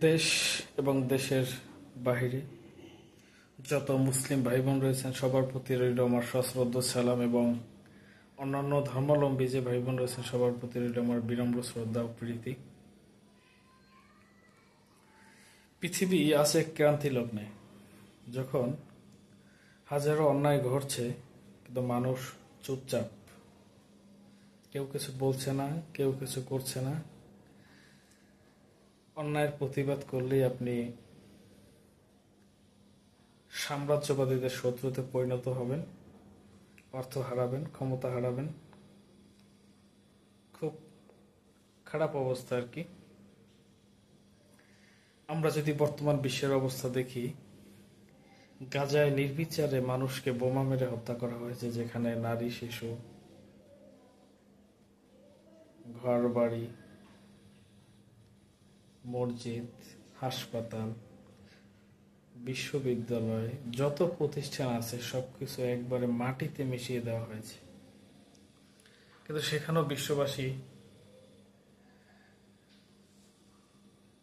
দেশ এবং দেশের বাহিরে যত মুসলিম ভাই বোন রয়েছেন সবার প্রতি রইল আমার সশ্রদ্ধ সালাম, এবং অন্যান্য ধর্মাবলম্বী যে ভাই বোন রয়েছেন সবার প্রতি রইল আমার বিনম্র শ্রদ্ধা ও প্রীতি। পৃথিবী আছে ক্রান্তি লগ্নে, যখন হাজারো অন্যায় ঘটছে কিন্তু মানুষ চুপচাপ, কেউ কিছু বলছে না, কেউ কিছু করছে না। অন্যায়ের প্রতিবাদ করলেই আপনি সাম্রাজ্যবাদীদের শত্রুতে পরিণত হবেন, অর্থ হারাবেন, ক্ষমতা হারাবেন। খুব খারাপ অবস্থা আর কি। আমরা যদি বর্তমান বিশ্বের অবস্থা দেখি, গাজায় নির্বিচারে মানুষকে বোমা মেরে হত্যা করা হয়েছে, যেখানে নারী, শিশু, ঘর বাড়ি, মসজিদ, হাসপাতাল, বিশ্ববিদ্যালয়, যত প্রতিষ্ঠান আছে সবকিছু একবারে মাটিতে মিশিয়ে দেওয়া হয়েছে। কিন্তু সেখানেও বিশ্ববাসী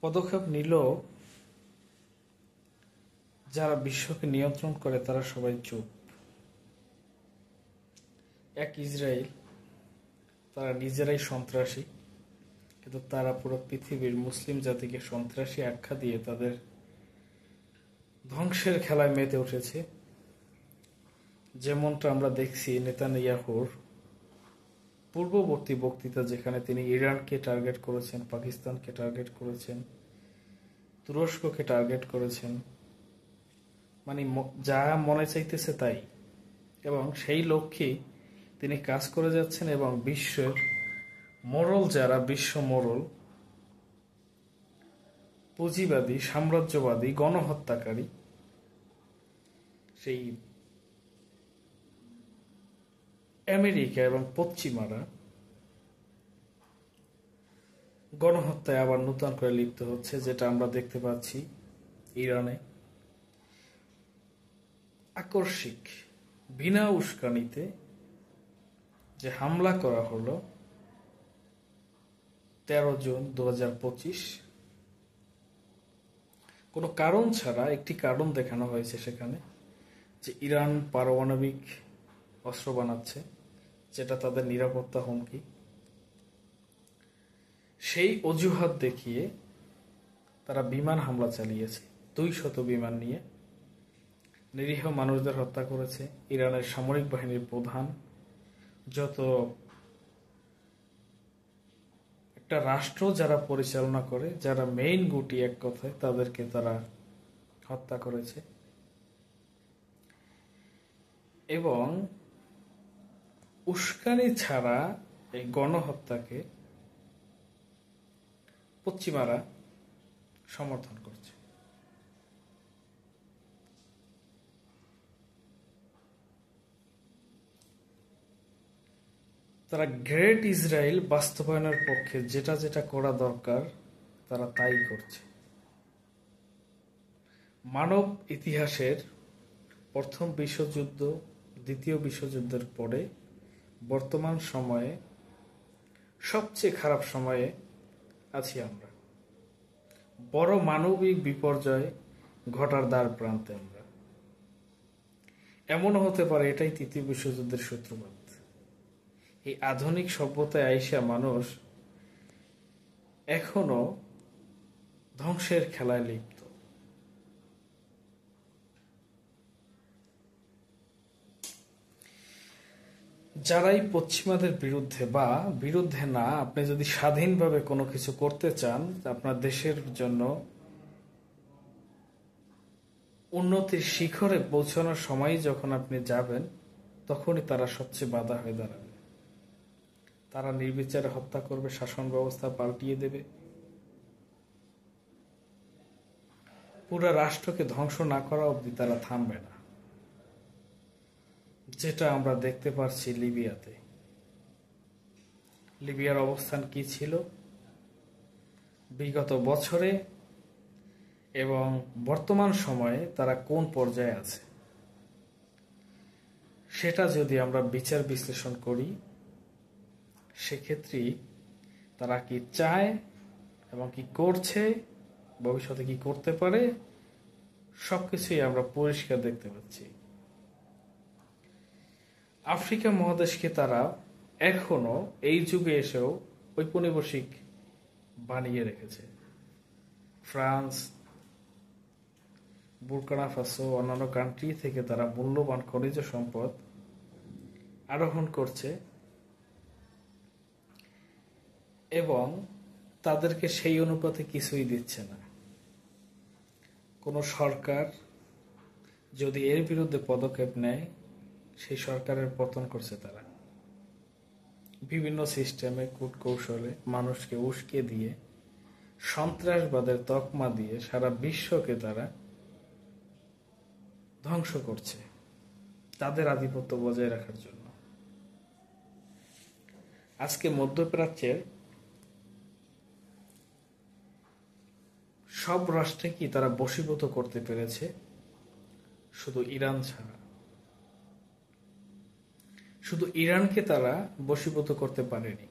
পদক্ষেপ নিল। যারা বিশ্বকে নিয়ন্ত্রণ করে তারা সবাই চুপ। এক ইসরায়েল, তারা নিজেরাই সন্ত্রাসী, কিন্তু তারা পুরো পৃথিবীর মুসলিম জাতিকে সন্ত্রাসী আখ্যা দিয়ে তাদের ধ্বংসের খেলায় মেতে উঠেছে। যেমনটা আমরা দেখছি নেতানিয়াহুর পূর্ববর্তী বক্তৃতা, যেখানে তিনি ইরানকে টার্গেট করেছেন, পাকিস্তানকে টার্গেট করেছেন, তুরস্ককে টার্গেট করেছেন, মানে যা মনে চাইতেছে তাই, এবং সেই লক্ষ্যেই তিনি কাজ করে যাচ্ছেন। এবং বিশ্বের মোড়ল যারা, বিশ্ব মোড়ল, পুঁজিবাদী, সাম্রাজ্যবাদী, গণহত্যাকারী, সেই আমেরিকা এবং পশ্চিমারা গণহত্যায় আবার নতুন করে লিপ্ত হচ্ছে, যেটা আমরা দেখতে পাচ্ছি ইরানে। আকস্মিক বিনা উস্কানিতে যে হামলা করা হলো 13 জুন 2025, কোনো কারণ ছাড়া, একটি কারণ দেখানো হয়েছে সেখানে, যে ইরান পারমাণবিক অস্ত্র বানাচ্ছে, যেটা তাদের নিরাপত্তা হুমকি। সেই অজুহাত দেখিয়ে তারা বিমান হামলা চালিয়েছে, 200 বিমান নিয়ে নিরীহ মানুষদের হত্যা করেছে। ইরানের সামরিক বাহিনীর প্রধান, যত একটা রাষ্ট্র যারা পরিচালনা করে, যারা মেইন গুটি এক কথায়, তাদেরকে তারা হত্যা করেছে। এবং উস্কানি ছাড়া এই গণহত্যাকে পশ্চিমারা সমর্থন করছে। তারা গ্রেট ইসরায়েল বাস্তবায়নের পক্ষে যেটা যেটা করা দরকার তারা তাই করছে। মানব ইতিহাসের প্রথম বিশ্বযুদ্ধ, দ্বিতীয় বিশ্বযুদ্ধের পরে বর্তমান সময়ে সবচেয়ে খারাপ সময়ে আছি আমরা। বড় মানবিক বিপর্যয় ঘটার দ্বার প্রান্তে আমরা। এমনও হতে পারে এটাই তৃতীয় বিশ্বযুদ্ধের সূত্রপাত। এই আধুনিক সভ্যতায় আইসা মানুষ এখনো ধ্বংসের খেলায় লিপ্ত। যারাই পশ্চিমাদের বিরুদ্ধে বা বিরুদ্ধে না, আপনি যদি স্বাধীনভাবে কোনো কিছু করতে চান, আপনার দেশের জন্য উন্নতির শিখরে পৌঁছানোর সময় যখন আপনি যাবেন, তখনই তারা সবচেয়ে বাধা হয়ে দাঁড়াবে। তারা নির্বিচারে হত্যা করবে, শাসন ব্যবস্থা পাল্টিয়ে দেবে, পুরো রাষ্ট্রকে ধ্বংস না করা অবধি তারা থামবে না। যেটা আমরা দেখতে পাচ্ছি লিবিয়াতে। লিবিয়ার অবস্থান কি ছিল বিগত বছরে, এবং বর্তমান সময়ে তারা কোন পর্যায়ে আছে, সেটা যদি আমরা বিচার বিশ্লেষণ করি, সেক্ষেত্রে তারা কি চায় এবং কি করছে, ভবিষ্যতে কি করতে পারে, সবকিছুই আমরা পরিষ্কার দেখতে পাচ্ছি। আফ্রিকা মহাদেশকে তারা এখনো এই যুগে এসেও ঔপনিবেশিক বানিয়ে রেখেছে। ফ্রান্স, বুরকিনা ফাসো, অন্যান্য কান্ট্রি থেকে তারা মূল্যবান খনিজ সম্পদ আরোহণ করছে এবং তাদেরকে সেই অনুপাতে কিছুই দিচ্ছে না। কোনো সরকার যদি এর বিরুদ্ধে পদক্ষেপ নেয়, সেই সরকারের পতন করছে তারা। বিভিন্ন সিস্টেমে, কূটকৌশলে মানুষকে উস্কে দিয়ে, সন্ত্রাসবাদের তকমা দিয়ে সারা বিশ্বকে তারা ধ্বংস করছে তাদের আধিপত্য বজায় রাখার জন্য। আজকে মধ্যপ্রাচ্যের সব রাষ্ট্রে কি তারা বশীভূত করতে পেরেছে, শুধু ইরান ছাড়া। শুধু ইরানকে তারা বশীভূত করতে পারেনি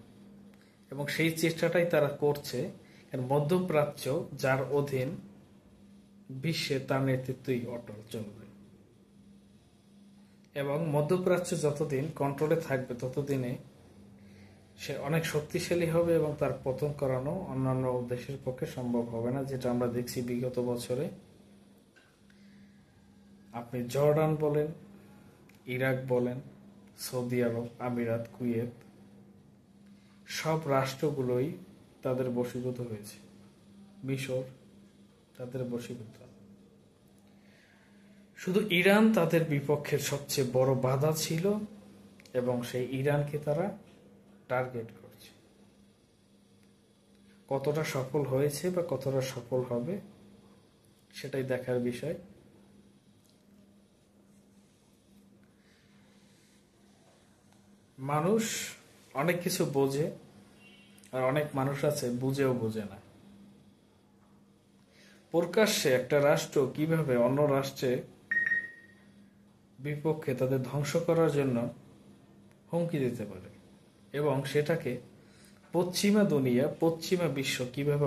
এবং সেই চেষ্টাটাই তারা করছে। মধ্যপ্রাচ্য যার অধীন বিশ্বে তার নেতৃত্বই অটল চলবে এবং মধ্যপ্রাচ্য যতদিন কন্ট্রোলে থাকবে ততদিনে সে অনেক শক্তিশালী হবে এবং তার পতন করানো অন্যান্য দেশের পক্ষে সম্ভব হবে না, যেটা আমরা দেখছি বিগত বছরে। আপনি জর্ডান বলেন, ইরাক বলেন, সৌদি আরব, আমিরাত, কুয়েত, সব রাষ্ট্রগুলোই তাদের বশীভূত হয়েছে। মিশর তাদের বশীভূত। শুধু ইরান তাদের বিপক্ষের সবচেয়ে বড় বাধা ছিল এবং সেই ইরানকে তারা টার্গেট করছে। কতটা সফল হয়েছে বা কতটা সফল হবে সেটাই দেখার বিষয়। মানুষ অনেক কিছু বোঝে আর অনেক মানুষ আছে বুঝেও বোঝে না। প্রকাশ্যে একটা রাষ্ট্র কিভাবে অন্য রাষ্ট্রে বিপক্ষে তাদের ধ্বংস করার জন্য হুমকি দিতে পারে এবং সেটাকে পশ্চিমা দুনিয়া, পশ্চিমা বিশ্ব কিভাবে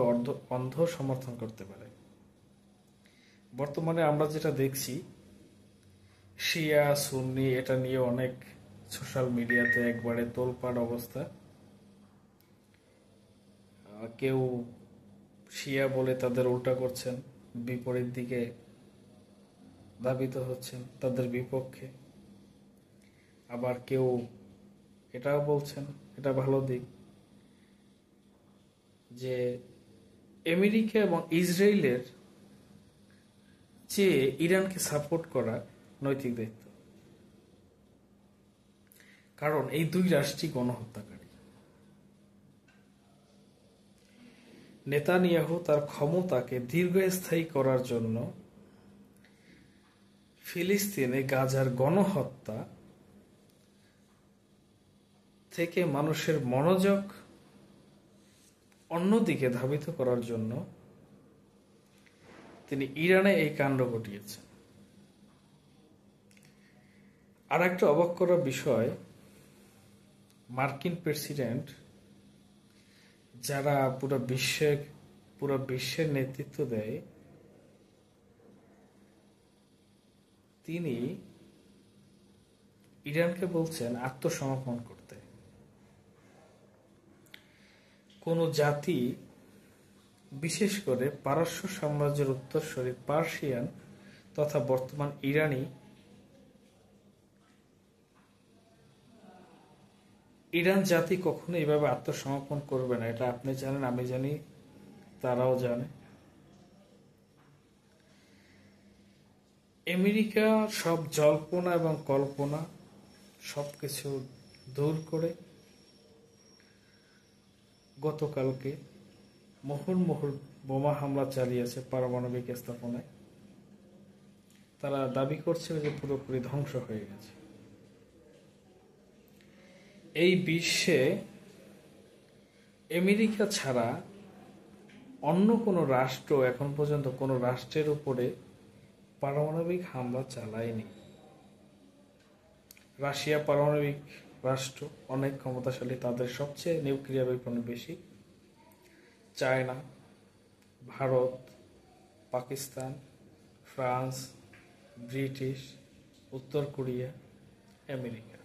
অন্ধ সমর্থন করতে পারে। বর্তমানে আমরা যেটা দেখছি, শিয়া সুন্নি, এটা নিয়ে অনেক সোশ্যাল মিডিয়াতে একবারে তোলপাড় অবস্থা। কেউ শিয়া বলে তাদের উল্টা করছেন, বিপরীত দিকে ধাবিত হচ্ছেন তাদের বিপক্ষে। আবার কেউ এটাও বলছেন, এটা ভালো দিক, যে আমেরিকা এবং ইসরায়েলের চেয়ে ইরানকে সাপোর্ট করা নৈতিক দায়িত্ব, কারণ এই দুই রাষ্ট্রই গণহত্যাকারী। নেতানিয়াহু তার ক্ষমতাকে দীর্ঘস্থায়ী করার জন্য ফিলিস্তিনে গাজার গণহত্যা থেকে মানুষের মনোযোগ অন্যদিকে ধাবিত করার জন্য তিনি ইরানে এই কাণ্ড ঘটিয়েছেন। আর একটা অবাক করার বিষয়, মার্কিন প্রেসিডেন্ট যারা পুরো বিশ্বের নেতৃত্ব দেয়, তিনি ইরানকে বলছেন আত্মসমর্পণ করতে। কোন জাতি, বিশেষ করে পারস্য সাম্রাজ্যের উত্তরসূরি পার্সিয়ান তথা বর্তমান ইরান জাতি কখনো এইভাবে আত্মসমর্পণ করবে না। এটা আপনি জানেন, আমি জানি, তারাও জানে। আমেরিকা সব জল্পনা এবং কল্পনা সবকিছু দূর করে গতকালকে মুহুর্মুহুর বোমা হামলা চালিয়েছে পারমাণবিক স্থাপনায়। তারা দাবি করছে যে পুরোপুরি ধ্বংস হয়ে গেছে। এই বিশ্বে আমেরিকা ছাড়া অন্য কোনো রাষ্ট্র এখন পর্যন্ত কোনো রাষ্ট্রের উপরে পারমাণবিক হামলা চালায়নি। রাশিয়া পারমাণবিক রাষ্ট্র, অনেক ক্ষমতাশালী, তাদের সবচেয়ে নিউক্লিয়ার ওয়েপন বেশি। China, Bharat, Pakistan, France, British, উত্তর কোরিয়া, আমেরিকা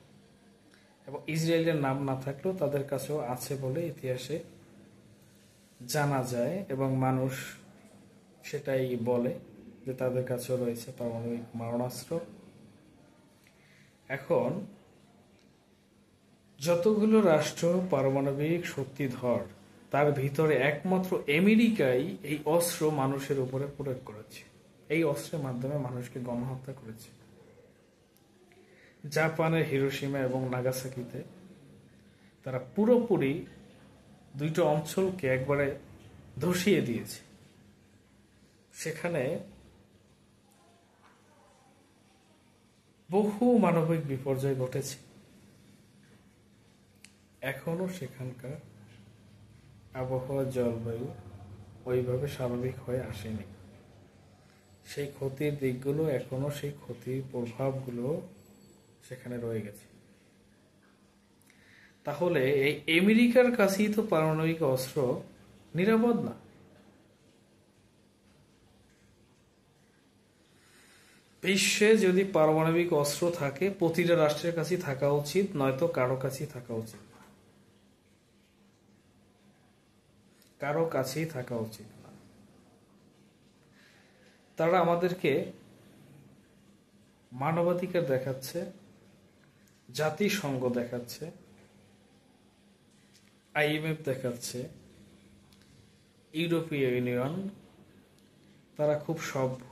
এবং ইসরায়েলের নাম না থাকলেও তাদের কাছেও আছে বলে ইতিহাসে জানা যায় এবং মানুষ সেটাই বলে যে তাদের কাছেও রয়েছে পারমাণবিক মারণাস্ত্র। এখন যতগুলো রাষ্ট্র পারমাণবিক শক্তিধর তার ভিতরে একমাত্র আমেরিকাই এই অস্ত্র মানুষের উপরে প্রয়োগ করেছে, এই অস্ত্রের মাধ্যমে মানুষকে গণহত্যা করেছে। জাপানের হিরোশিমা এবং নাগাসাকিতে তারা পুরোপুরি দুইটা অঞ্চলকে একবারে ধসিয়ে দিয়েছে। সেখানে বহু মানবিক বিপর্যয় ঘটেছে। এখনো সেখানকার আবহাওয়া, জলবায়ু ওইভাবে স্বাভাবিক হয়ে আসেনি। সেই ক্ষতির দিকগুলো এখনো, সেই ক্ষতির প্রভাবগুলো সেখানে রয়ে গেছে। তাহলে এই আমেরিকার কাছেই তো পারমাণবিক অস্ত্র নিরাপদ না। বিশ্বে যদি পারমাণবিক অস্ত্র থাকে প্রতিটা রাষ্ট্রের কাছেই থাকা উচিত, নয়তো কারো কাছেই থাকা উচিত না, কারো কাছেই থাকা উচিত না। তারা আমাদেরকে মানবাধিকার দেখাচ্ছে, জাতিসংঘ দেখাচ্ছে, IMF দেখাচ্ছে, ইউরোপীয় ইউনিয়ন, তারা খুব সভ্য,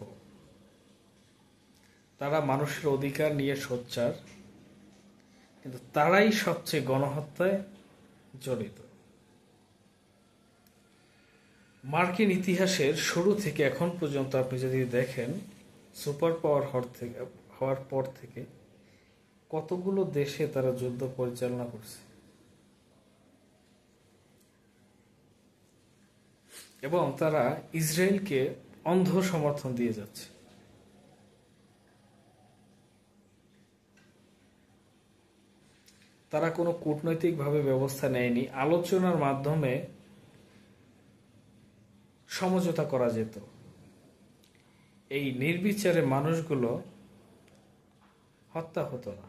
তারা মানুষের অধিকার নিয়ে সোচ্চার, কিন্তু তারাই সবচেয়ে গণহত্যায় জড়িত। মার্কিন ইতিহাসের শুরু থেকে এখন পর্যন্ত আপনি যদি দেখেন, সুপার পাওয়ার হওয়ার পর থেকে কতগুলো দেশে তারা যুদ্ধ পরিচালনা করছে এবং তারা ইসরায়েলকে অন্ধ সমর্থন দিয়ে যাচ্ছে। তারা কোনো কূটনৈতিকভাবে ব্যবস্থা নেয়নি। আলোচনার মাধ্যমে সমঝোতা করা যেত, এই নির্বিচারে মানুষগুলো হত্যা হতো না।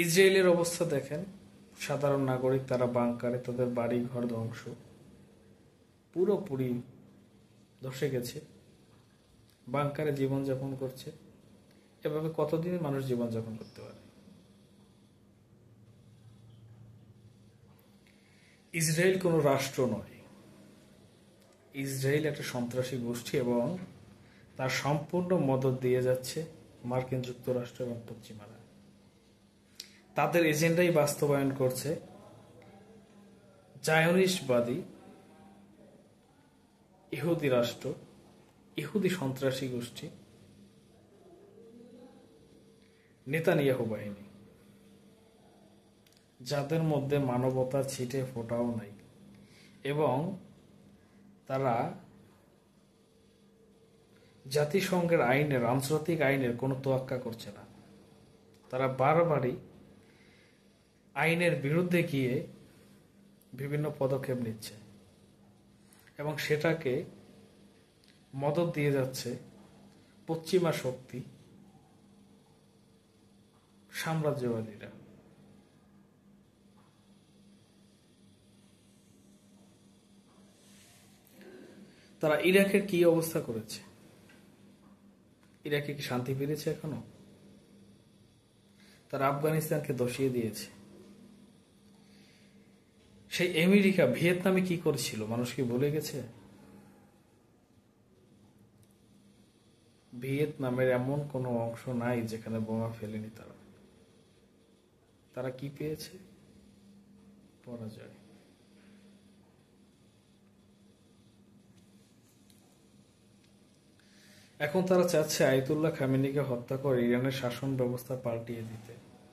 ইসরায়েলের অবস্থা দেখেন, সাধারণ নাগরিক তারা বাংকারে, তাদের বাড়ি ঘর ধ্বংস, পুরোপুরি ধসে গেছে, বাংকারে জীবনযাপন করছে। এভাবে কতদিন মানুষ জীবনযাপন করতে পারে? ইসরায়েল কোনো রাষ্ট্র নয়, ইসরায়েল একটা সন্ত্রাসী গোষ্ঠী এবং তার সম্পূর্ণ মদত দিয়ে যাচ্ছে মার্কিন যুক্তরাষ্ট্র এবং পশ্চিমারা। তাদের এজেন্ডাই বাস্তবায়ন করছে জায়নিস্টবাদী ইহুদি রাষ্ট্র, ইহুদি সন্ত্রাসী গোষ্ঠী, নেতানিয়াহু বাহিনী, যাদের মধ্যে মানবতার ছিটে ফোঁটাও নাই এবং তারা জাতিসংঘের আইনের, আন্তর্জাতিক আইনের কোনো তোয়াক্কা করছে না। তারা বারবারই আইনের বিরুদ্ধে গিয়ে বিভিন্ন পদক্ষেপ নিচ্ছে এবং সেটাকে মদত দিয়ে যাচ্ছে পশ্চিমা শক্তি, সাম্রাজ্যবাদীরা। তারা ইরাকের কি অবস্থা করেছে? ইরাকে কি শান্তি ফিরেছে এখনো? তারা আফগানিস্তানকে ধসিয়ে দিয়েছে। সেই আমেরিকা ভিয়েতনামে কি করেছিল মানুষ কি ভুলে গেছে? ভিয়েতনামের এমন কোনো অংশ নাই যেখানে বোমা ফেলেনি তারা। তারা কি পেয়েছে? পরাজয়। এখন তারা চাচ্ছে আয়াতুল্লাহ খামেনিকে হত্যা করে ইরানের শাসন ব্যবস্থা পাল্টিয়ে দিতে,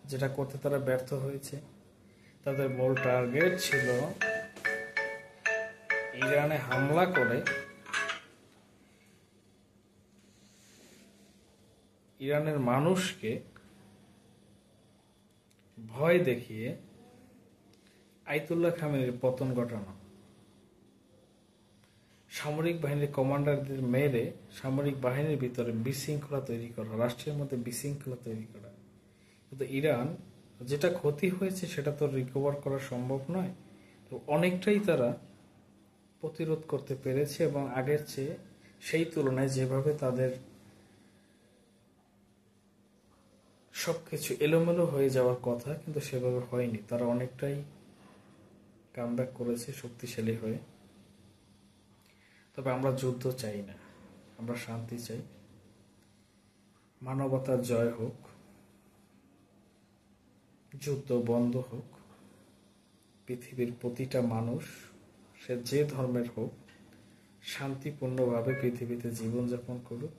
যেটা করতে তারা ব্যর্থ হয়েছে। তাদের মূল টার্গেট ছিল ইরানে হামলা করে ইরানের মানুষকে ভয় দেখিয়ে আয়াতুল্লাহ খামেনির পতন ঘটানো। সামরিক বাহিনীর কমান্ডারদের মেরে সামরিক বাহিনীর ভিতরে বিশৃঙ্খলা তৈরি করা, রাষ্ট্রের মধ্যে বিশৃঙ্খলা তৈরি করা। কিন্তু ইরান যেটা ক্ষতি হয়েছে সেটা তো রিকভার করা সম্ভব নয়, তো অনেকটাই তারা প্রতিরোধ করতে পেরেছে এবং আগের চেয়ে সেই তুলনায় যেভাবে তাদের সবকিছু এলোমেলো হয়ে যাওয়ার কথা কিন্তু সেভাবে হয়নি, তারা অনেকটাই কামব্যাক করেছে শক্তিশালী হয়ে। তবে আমরা যুদ্ধ চাই না, আমরা শান্তি চাই। মানবতার জয় হোক, যুদ্ধ বন্ধ হোক, পৃথিবীর প্রতিটা মানুষ সে যে ধর্মের হোক শান্তিপূর্ণভাবে পৃথিবীতে জীবনযাপন করুক,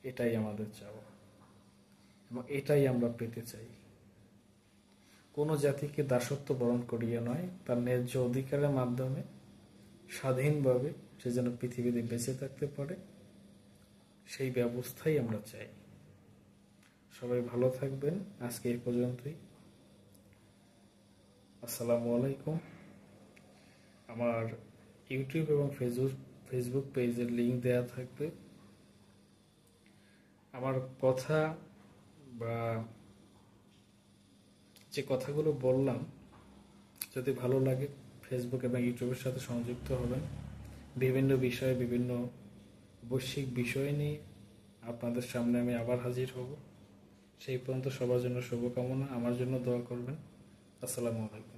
এটাই আমাদের চাওয়া এবং এটাই আমরা পেতে চাই। কোনো জাতিকে দাসত্ব বরণ করিয়ে নয়, তার ন্যায্য অধিকারের মাধ্যমে স্বাধীনভাবে সে যেন পৃথিবীতে বেঁচে থাকতে পারে, সেই ব্যবস্থাই আমরা চাই। সবাই ভালো থাকবেন। আজকে এই পর্যন্তই। আসসালামু আলাইকুম। আমার ইউটিউব এবং ফেসবুক পেজের লিঙ্ক দেওয়া থাকবে। আমার কথা বা যে কথাগুলো বললাম যদি ভালো লাগে ফেসবুক এবং ইউটিউবের সাথে সংযুক্ত হবেন। বিভিন্ন বিষয়ে, বিভিন্ন বৈশ্বিক বিষয় নিয়ে আপনাদের সামনে আমি আবার হাজির হব। সেই পর্যন্ত সবার জন্য শুভকামনা, আমার জন্য দোয়া করবেন। আসসালামু আলাইকুম।